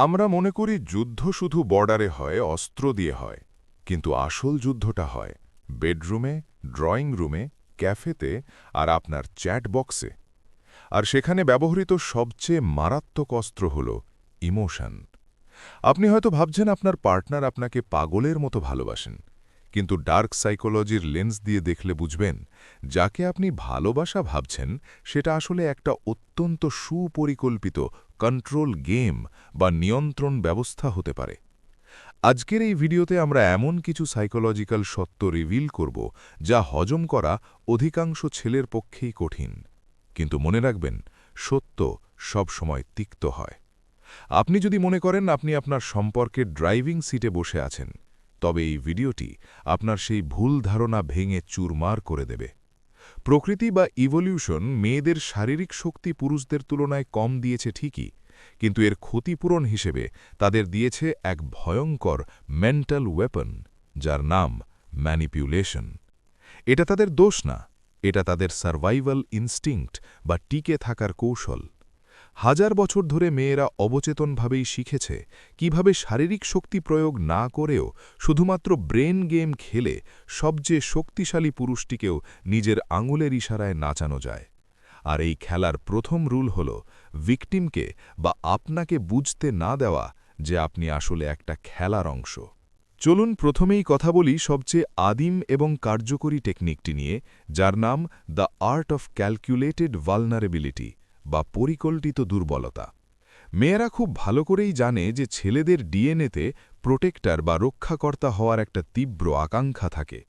আমরা মনে করি যুদ্ধ শুধু বর্ডারে হয়, অস্ত্র দিয়ে হয়। কিন্তু আসল যুদ্ধটা হয় বেডরুমে, ড্রয়িং রুমে, ক্যাফেতে আর আপনার চ্যাট বক্সে। আর সেখানে ব্যবহৃত সবচেয়ে মারাত্মক অস্ত্র হল ইমোশন। আপনি হয়তো ভাবছেন আপনার পার্টনার আপনাকে পাগলের মতো ভালোবাসেন, কিন্তু ডার্ক সাইকোলজির লেন্স দিয়ে দেখলে বুঝবেন যাকে আপনি ভালোবাসা ভাবছেন সেটা আসলে একটা অত্যন্ত সুপরিকল্পিত কন্ট্রোল গেম বা নিয়ন্ত্রণ ব্যবস্থা হতে পারে। আজকের এই ভিডিওতে আমরা এমন কিছু সাইকোলজিক্যাল সত্য রিভিল করব যা হজম করা অধিকাংশ ছেলের পক্ষেই কঠিন। কিন্তু মনে রাখবেন, সত্য সব সময় তিক্ত হয়। আপনি যদি মনে করেন আপনি আপনার সম্পর্কের ড্রাইভিং সিটে বসে আছেন, তবে এই ভিডিওটি আপনার সেই ভুল ধারণা ভেঙে চুরমার করে দেবে। প্রকৃতি বা ইভলিউশন মেয়েদের শারীরিক শক্তি পুরুষদের তুলনায় কম দিয়েছে ঠিকই, কিন্তু এর ক্ষতিপূরণ হিসেবে তাদের দিয়েছে এক ভয়ঙ্কর মেন্টাল ওয়েপন, যার নাম ম্যানিপুলেশন। এটা তাদের দোষ না, এটা তাদের সার্ভাইভাল ইনস্টিংক্ট বা টিকে থাকার কৌশল। হাজার বছর ধরে মেয়েরা অবচেতনভাবেই শিখেছে কিভাবে শারীরিক শক্তি প্রয়োগ না করেও শুধুমাত্র ব্রেন গেম খেলে সবচেয়ে শক্তিশালী পুরুষটিকেও নিজের আঙুলের ইশারায় নাচানো যায়। আর এই খেলার প্রথম রুল হল ভিকটিমকে বা আপনাকে বুঝতে না দেওয়া যে আপনি আসলে একটা খেলার অংশ। চলুন প্রথমেই কথা বলি সবচেয়ে আদিম এবং কার্যকরী টেকনিকটি নিয়ে, যার নাম the art of calculated vulnerability বা পরিকল্পিত দুর্বলতা। মেয়েরা খুব ভালো করেই জানে যে ছেলেদের ডিএনএতে প্রোটেক্টর বা রক্ষাকর্তা হওয়ার একটা তীব্র আকাঙ্ক্ষা থাকে।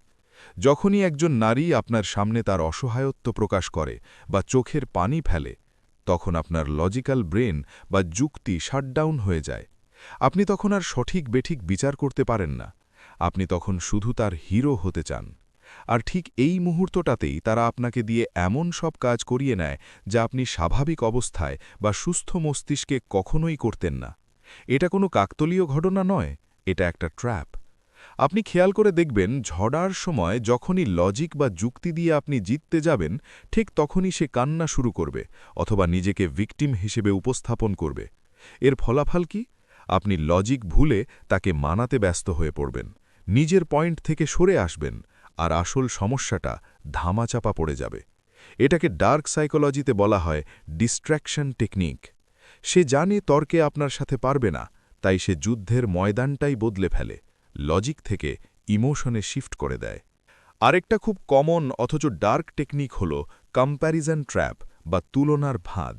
যখনই একজন নারী আপনার সামনে তার অসহায়ত্ব প্রকাশ করে বা চোখের পানি ফেলে, তখন আপনার লজিক্যাল ব্রেন বা যুক্তি শাটডাউন হয়ে যায়। আপনি তখন আর সঠিক বেঠিক বিচার করতে পারেন না, আপনি তখন শুধু তার হিরো হতে চান। আর ঠিক এই মুহূর্তটাতেই তারা আপনাকে দিয়ে এমন সব কাজ করিয়ে নেয় যা আপনি স্বাভাবিক অবস্থায় বা সুস্থ মস্তিষ্কে কখনোই করতেন না। এটা কোনো কাকতলীয় ঘটনা নয়, এটা একটা ট্র্যাপ। আপনি খেয়াল করে দেখবেন, ঝড়ার সময় যখনই লজিক বা যুক্তি দিয়ে আপনি জিততে যাবেন, ঠিক তখনই সে কান্না শুরু করবে অথবা নিজেকে ভিকটিম হিসেবে উপস্থাপন করবে। এর ফলাফল কি? আপনি লজিক ভুলে তাকে মানাতে ব্যস্ত হয়ে পড়বেন, নিজের পয়েন্ট থেকে সরে আসবেন, আর আসল সমস্যাটা ধামাচাপা পড়ে যাবে। এটাকে ডার্ক সাইকোলজিতে বলা হয় ডিস্ট্র্যাকশন টেকনিক। সে জানে তর্কে আপনার সাথে পারবে না, তাই সে যুদ্ধের ময়দানটাই বদলে ফেলে, লজিক থেকে ইমোশনে শিফট করে দেয়। আরেকটা খুব কমন অথচ ডার্ক টেকনিক হল কম্প্যারিজন ট্র্যাপ বা তুলনার ফাঁদ।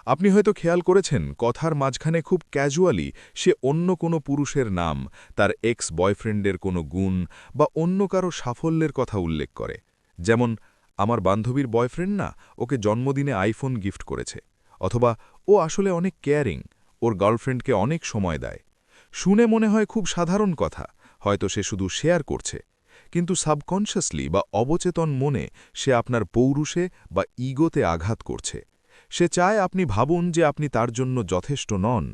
আপনি হয়তো খেয়াল করেছেন, কথার মাঝখানে খুব ক্যাজুয়ালি সে অন্য কোনো পুরুষের নাম, তার এক্স বয়ফ্রেন্ডের কোনো গুণ বা অন্য কারো সাফল্যের কথা উল্লেখ করে। যেমন, আমার বান্ধবীর বয়ফ্রেন্ড না, ওকে জন্মদিনে আইফোন গিফট করেছে, অথবা ও আসলে অনেক কেয়ারিং, ওর গার্লফ্রেন্ডকে অনেক সময় দেয়। শুনে মনে হয় খুব সাধারণ কথা, হয়তো সে শুধু শেয়ার করছে, কিন্তু সাবকনশাসলি বা অবচেতন মনে সে আপনার পৌরুষে বা ইগোতে আঘাত করছে। সে চায় আপনি ভাবুন যে আপনি তার জন্য যথেষ্ট নন।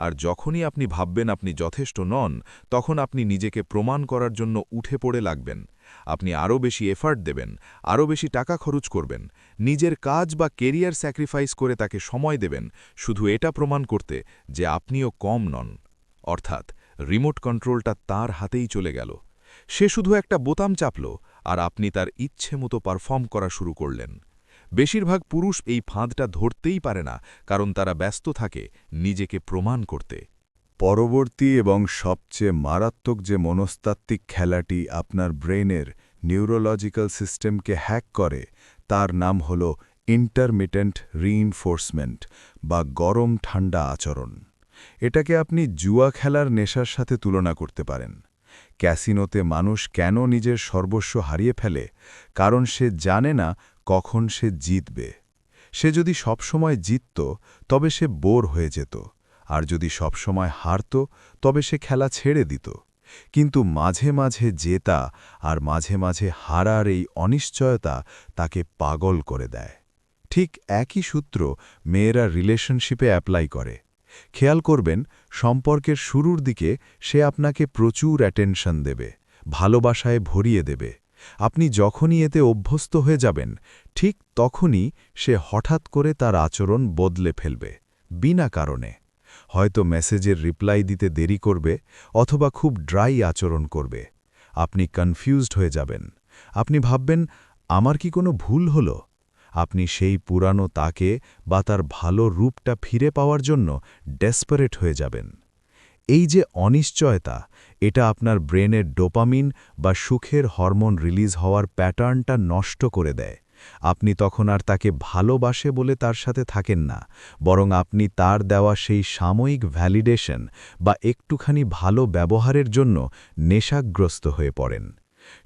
আর যখনই আপনি ভাববেন আপনি যথেষ্ট নন, তখন আপনি নিজেকে প্রমাণ করার জন্য উঠে পড়ে লাগবেন। আপনি আরও বেশি এফার্ট দেবেন, আরও বেশি টাকা খরচ করবেন, নিজের কাজ বা কেরিয়ার স্যাক্রিফাইস করে তাকে সময় দেবেন, শুধু এটা প্রমাণ করতে যে আপনিও কম নন। অর্থাৎ রিমোট কন্ট্রোলটা তার হাতেই চলে গেল। সে শুধু একটা বোতাম চাপল, আর আপনি তার ইচ্ছে মতো পারফর্ম করা শুরু করলেন। বেশিরভাগ পুরুষ এই ফাঁদটা ধরতেই পারে না, কারণ তারা ব্যস্ত থাকে নিজেকে প্রমাণ করতে। পরবর্তী এবং সবচেয়ে মারাত্মক যে মনস্তাত্ত্বিক খেলাটি আপনার ব্রেনের নিউরোলজিক্যাল সিস্টেমকে হ্যাক করে, তার নাম হল ইন্টারমিটেন্ট রিইনফোর্সমেন্ট বা গরম ঠান্ডা আচরণ। এটাকে আপনি জুয়া খেলার নেশার সাথে তুলনা করতে পারেন। ক্যাসিনোতে মানুষ কেন নিজের সর্বস্ব হারিয়ে ফেলে? কারণ সে জানে না কখন সে জিতবে। সে যদি সবসময় জিতত, তবে সে বোর হয়ে যেত, আর যদি সবসময় হারত, তবে সে খেলা ছেড়ে দিত। কিন্তু মাঝে মাঝে জেতা আর মাঝে মাঝে হারার এই অনিশ্চয়তা তাকে পাগল করে দেয়। ঠিক একই সূত্র মেয়েরা রিলেশনশিপে অ্যাপ্লাই করে। খেয়াল করবেন, সম্পর্কের শুরুর দিকে সে আপনাকে প্রচুর অ্যাটেনশন দেবে, ভালোবাসায় ভরিয়ে দেবে। আপনি যখনই এতে অভ্যস্ত হয়ে যাবেন, ঠিক তখনই সে হঠাৎ করে তার আচরণ বদলে ফেলবে, বিনা কারণে। হয়তো মেসেজের রিপ্লাই দিতে দেরি করবে অথবা খুব ড্রাই আচরণ করবে। আপনি কনফিউজড হয়ে যাবেন। আপনি ভাববেন, আমার কি কোনো ভুল হলো? আপনি সেই পুরানো তাকে বা তার ভালো রূপটা ফিরে পাওয়ার জন্য ডেসপারেট হয়ে যাবেন। এই যে অনিশ্চয়তা, এটা আপনার ব্রেনের ডোপামিন বা সুখের হরমোন রিলিজ হওয়ার প্যাটার্নটা নষ্ট করে দেয়। আপনি তখন আর তাকে ভালোবাসে বলে তার সাথে থাকেন না, বরং আপনি তার দেওয়া সেই সাময়িক ভ্যালিডেশন বা একটুখানি ভালো ব্যবহারের জন্য নেশাগ্রস্ত হয়ে পড়েন।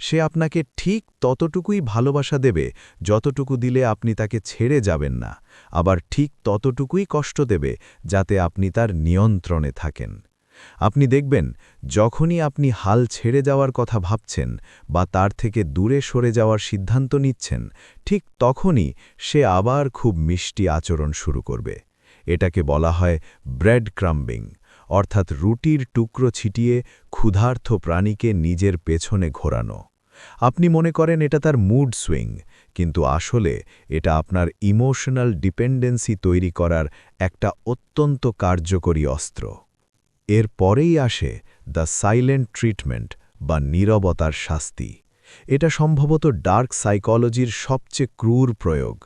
সে আপনাকে ঠিক ততটুকুই ভালোবাসা দেবে যতটুকু দিলে আপনি তাকে ছেড়ে যাবেন না, আবার ঠিক ততটুকুই কষ্ট দেবে যাতে আপনি তার নিয়ন্ত্রণে থাকেন। আপনি দেখবেন, যখনই আপনি হাল ছেড়ে যাওয়ার কথা ভাবছেন বা তার থেকে দূরে সরে যাওয়ার সিদ্ধান্ত নিচ্ছেন, ঠিক তখনই সে আবার খুব মিষ্টি আচরণ শুরু করবে। এটাকে বলা হয় ব্রেড ক্রাম্বিং, অর্থাৎ রুটির টুকরো ছিটিয়ে ক্ষুধার্ত প্রাণীকে নিজের পেছনে ঘোরানো। আপনি মনে করেন এটা তার মুড সুইং, কিন্তু আসলে এটা আপনার ইমোশনাল ডিপেন্ডেন্সি তৈরি করার একটা অত্যন্ত কার্যকরী অস্ত্র। এর পরেই আসে দ্য সাইলেন্ট ট্রিটমেন্ট বা নীরবতার শাস্তি। এটা সম্ভবত ডার্ক সাইকোলজির সবচেয়ে ক্রূর প্রয়োগ।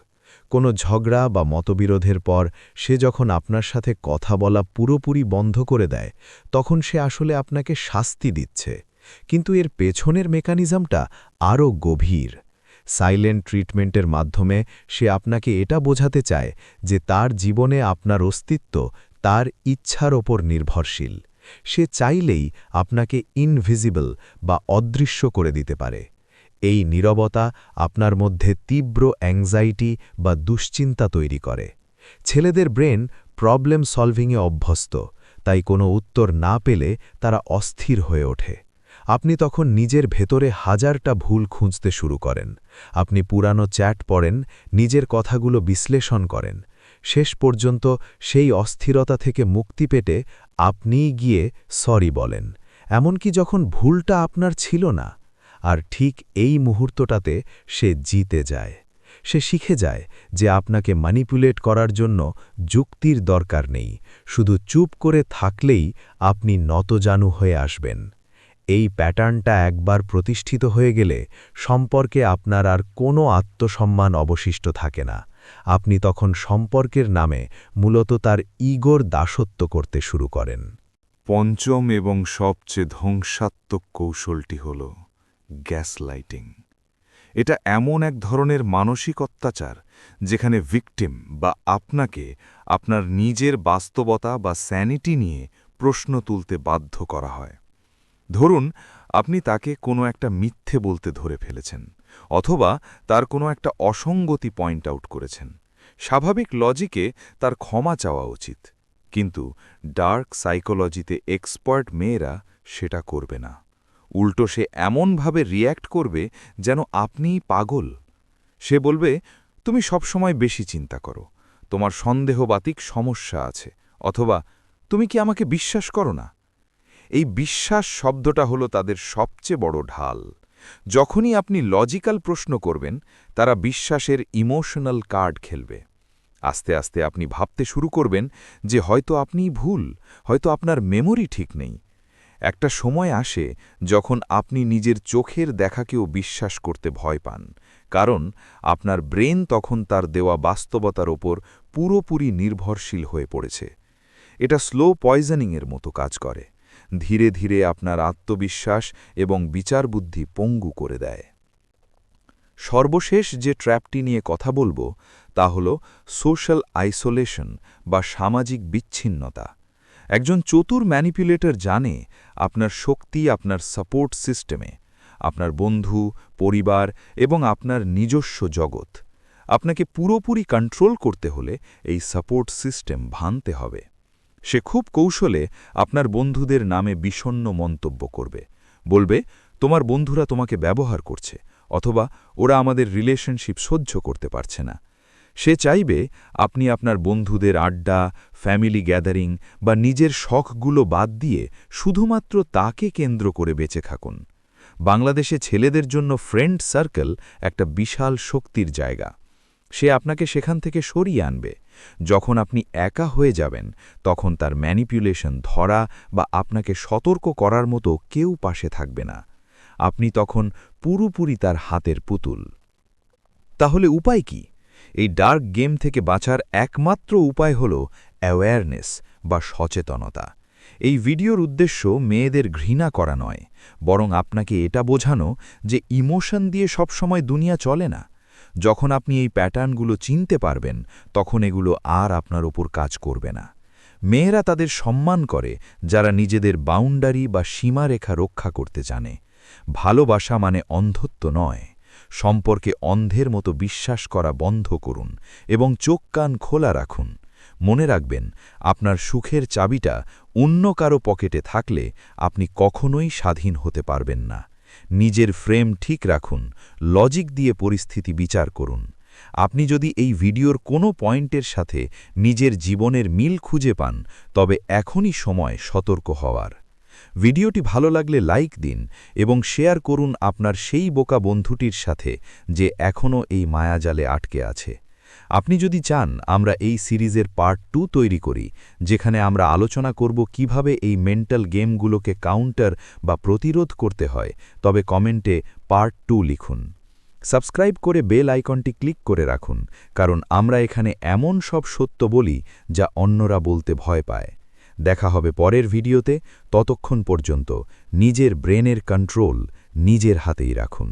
কোনো ঝগড়া বা মতবিরোধের পর সে যখন আপনার সাথে কথা বলা পুরোপুরি বন্ধ করে দেয়, তখন সে আসলে আপনাকে শাস্তি দিচ্ছে। কিন্তু এর পেছনের মেকানিজমটা আরও গভীর। সাইলেন্ট ট্রিটমেন্টের মাধ্যমে সে আপনাকে এটা বোঝাতে চায় যে তার জীবনে আপনার অস্তিত্ব তার ইচ্ছার ওপর নির্ভরশীল। সে চাইলেই আপনাকে ইনভিজিবল বা অদৃশ্য করে দিতে পারে। এই নীরবতা আপনার মধ্যে তীব্র অ্যাংজাইটি বা দুশ্চিন্তা তৈরি করে। ছেলেদের ব্রেন প্রবলেম সলভিংয়ে অভ্যস্ত, তাই কোনো উত্তর না পেলে তারা অস্থির হয়ে ওঠে। আপনি তখন নিজের ভেতরে হাজারটা ভুল খুঁজতে শুরু করেন। আপনি পুরানো চ্যাট পড়েন, নিজের কথাগুলো বিশ্লেষণ করেন। শেষ পর্যন্ত সেই অস্থিরতা থেকে মুক্তি পেতে আপনিই গিয়ে সরি বলেন, এমনকি যখন ভুলটা আপনার ছিল না। আর ঠিক এই মুহূর্তটাতে সে জিতে যায়। সে শিখে যায় যে আপনাকে ম্যানিপুলেট করার জন্য যুক্তির দরকার নেই, শুধু চুপ করে থাকলেই আপনি নতজানু হয়ে আসবেন। এই প্যাটার্নটা একবার প্রতিষ্ঠিত হয়ে গেলে সম্পর্কে আপনার আর কোনো আত্মসম্মান অবশিষ্ট থাকে না। আপনি তখন সম্পর্কের নামে মূলত তার ইগোর দাসত্ব করতে শুরু করেন। পঞ্চম এবং সবচেয়ে ধ্বংসাত্মক কৌশলটি হল গ্যাসলাইটিং। এটা এমন এক ধরনের মানসিক অত্যাচার যেখানে ভিকটিম বা আপনাকে আপনার নিজের বাস্তবতা বা স্যানিটি নিয়ে প্রশ্ন তুলতে বাধ্য করা হয়। ধরুন, আপনি তাকে কোনো একটা মিথ্যে বলতে ধরে ফেলেছেন, অথবা তার কোনো একটা অসঙ্গতি পয়েন্ট আউট করেছেন। স্বাভাবিক লজিকে তার ক্ষমা চাওয়া উচিত, কিন্তু ডার্ক সাইকোলজিতে এক্সপার্ট মেয়েরা সেটা করবে না। উল্টো সে এমনভাবে রিয়্যাক্ট করবে যেন আপনিই পাগল। সে বলবে, তুমি সবসময় বেশি চিন্তা করো, তোমার সন্দেহবাতিক সমস্যা আছে, অথবা তুমি কি আমাকে বিশ্বাস করো না। এই বিশ্বাস শব্দটা হলো তাদের সবচেয়ে বড় ঢাল। যখনই আপনি লজিক্যাল প্রশ্ন করবেন, তারা বিশ্বাসের ইমোশনাল কার্ড খেলবে। আস্তে আস্তে আপনি ভাবতে শুরু করবেন যে হয়তো আপনিই ভুল, হয়তো আপনার মেমোরি ঠিক নেই। একটা সময় আসে যখন আপনি নিজের চোখের দেখাকেও বিশ্বাস করতে ভয় পান, কারণ আপনার ব্রেন তখন তার দেওয়া বাস্তবতার ওপর পুরোপুরি নির্ভরশীল হয়ে পড়েছে। এটা স্লো পয়জনিংয়ের মতো কাজ করে। ধীরে ধীরে আপনার আত্মবিশ্বাস এবং বিচারবুদ্ধি পঙ্গু করে দেয়। সর্বশেষ যে ট্র্যাপটি নিয়ে কথা বলবো তা হল সোশ্যাল আইসোলেশন বা সামাজিক বিচ্ছিন্নতা। একজন চতুর ম্যানিপুলেটর জানে আপনার শক্তি আপনার সাপোর্ট সিস্টেমে, আপনার বন্ধু, পরিবার এবং আপনার নিজস্ব জগৎ। আপনাকে পুরোপুরি কন্ট্রোল করতে হলে এই সাপোর্ট সিস্টেম ভাঙতে হবে। সে খুব কৌশলে আপনার বন্ধুদের নামে বিষণ্ণ মন্তব্য করবে, বলবে তোমার বন্ধুরা তোমাকে ব্যবহার করছে, অথবা ওরা আমাদের রিলেশনশিপ সহ্য করতে পারছে না। সে চাইবে আপনি আপনার বন্ধুদের আড্ডা, ফ্যামিলি গ্যাদারিং বা নিজের শখগুলো বাদ দিয়ে শুধুমাত্র তাকে কেন্দ্র করে বেঁচে থাকুন। বাংলাদেশে ছেলেদের জন্য ফ্রেন্ড সার্কেল একটা বিশাল শক্তির জায়গা। সে আপনাকে সেখান থেকে সরিয়ে আনবে। যখন আপনি একা হয়ে যাবেন তখন তার ম্যানিপুলেশন ধরা বা আপনাকে সতর্ক করার মতো কেউ পাশে থাকবে না। আপনি তখন পুরোপুরি তার হাতের পুতুল। তাহলে উপায় কি? এই ডার্ক গেম থেকে বাঁচার একমাত্র উপায় হল অ্যাওয়ারনেস বা সচেতনতা। এই ভিডিওর উদ্দেশ্য মেয়েদের ঘৃণা করা নয়, বরং আপনাকে এটা বোঝানো যে ইমোশন দিয়ে সবসময় দুনিয়া চলে না। যখন আপনি এই প্যাটার্নগুলো চিনতে পারবেন তখন এগুলো আর আপনার ওপর কাজ করবে না। মেয়েরা তাদের সম্মান করে যারা নিজেদের বাউন্ডারি বা সীমারেখা রক্ষা করতে জানে। ভালোবাসা মানে অন্ধত্ব নয়। সম্পর্কে অন্ধের মতো বিশ্বাস করা বন্ধ করুন এবং চোখ কান খোলা রাখুন। মনে রাখবেন, আপনার সুখের চাবিটা অন্য কারো পকেটে থাকলে আপনি কখনোই স্বাধীন হতে পারবেন না। নিজের ফ্রেম ঠিক রাখুন, লজিক দিয়ে পরিস্থিতি বিচার করুন। আপনি যদি এই ভিডিওর কোনো পয়েন্টের সাথে নিজের জীবনের মিল খুঁজে পান, তবে এখনই সময় সতর্ক হওয়ার। ভিডিওটি ভালো লাগলে লাইক দিন এবং শেয়ার করুন আপনার সেই বোকা বন্ধুটির সাথে যে এখনও এই মায়াজালে আটকে আছে। আপনি যদি চান আমরা এই সিরিজের পার্ট 2 তৈরি করি, যেখানে আমরা আলোচনা করব কিভাবে এই মেন্টাল গেমগুলোকে কাউন্টার বা প্রতিরোধ করতে হয়, তবে কমেন্টে পার্ট 2 লিখুন। সাবস্ক্রাইব করে বেল আইকনটি ক্লিক করে রাখুন, কারণ আমরা এখানে এমন সব সত্য বলি যা অন্যরা বলতে ভয় পায়। দেখা হবে পরের ভিডিওতে। ততক্ষণ পর্যন্ত নিজের ব্রেনের কন্ট্রোল নিজের হাতেই রাখুন।